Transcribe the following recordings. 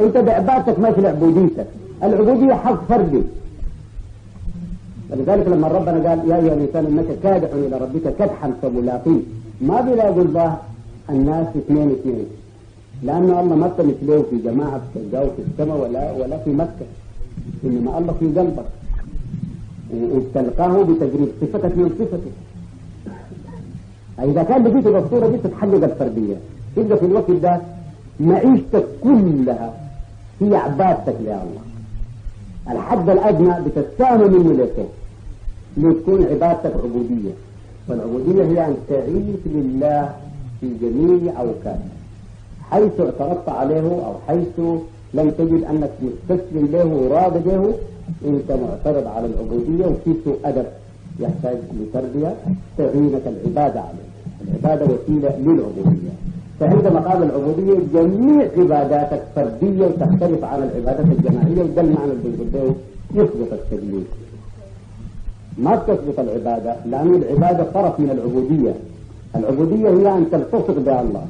انت بعبادتك ماشي لعبوديتك. العبودية حق فردي. ولذلك لما ربنا قال يا ايها الانسان انك كادح الى ربك كدحا فملاقيه، ما بيلاقوا الله الناس اثنين، لانه الله ما مثله في جماعه تلقاه في السماء ولا في مكه، انما الله في قلبك وتلقاه بتجريب صفتك من صفته. اذا كان لقيته بالصوره دي تتحقق الفرديه، تبقى في الوقت ده معيشتك كلها هي عبادتك لله. الحد الادنى بتستعمل منه لفوق لتكون عبادتك عبوديه، والعبوديه هي ان تعيش لله في جميع اوقاته، حيث اعترضت عليه او حيث لم تجد انك مستسلم له وراضي به، انت معترض على العبوديه وفي سوء ادب يحتاج لتربيه تعينك العباده عليه. العباده وسيله للعبوديه، فعندما قال العبوديه جميع عباداتك فرديه وتختلف عن العبادات الجماعيه، وده المعنى اللي بنقول يثبت التجليد. ما تثبت العباده لان العباده طرف من العبوديه. العبوديه هي ان تلتصق بالله.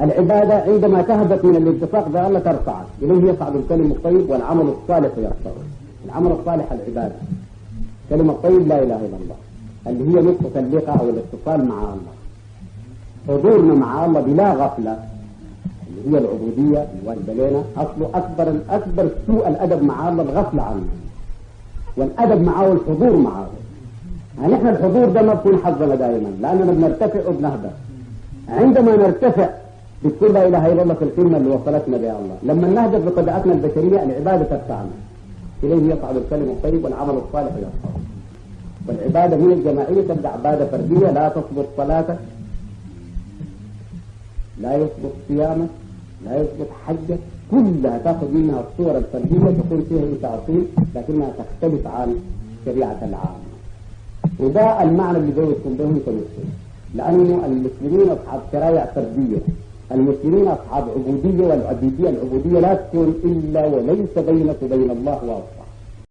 العباده عندما تهبط من الالتصاق بالله ترفعك اليه، يصعد الكلم الطيب والعمل الصالح يرفعه. العمل الصالح العباده، كلمه الطيب لا اله الا الله اللي هي نقطه اللقاء او الاتصال مع الله، حضورنا مع الله بلا غفله اللي هي العبوديه الواجبه لنا. اصله اكبر سوء الادب مع الله الغفله عنه، والادب معه الحضور معه. يعني احنا الحضور ده ما بكون حظنا دائما لاننا بنرتفع وبنهبط. عندما نرتفع بتقول لا اله الا الله في القمه اللي وصلتنا بها الله. لما نهبط بطبيعتنا البشريه العباده ترفعنا اليه، يصعد الكلم الطيب والعمل الصالح يرفعه. والعباده هي الجماعيه تبدا عباده فرديه، لا تثبت صلاتك، لا يثبت صيامك، لا يثبت حجك، كلها تاخذ منها الصور الفرديه تكون فيها انت اصيل لكنها تختلف عن شريعه العامه. وده المعنى اللي بيكون بهم كمسلم، لانه المسلمين اصحاب شرائع فرديه، المسلمين اصحاب عبوديه، والعبوديه لا تكون الا وليس بينك وبين الله واسطه.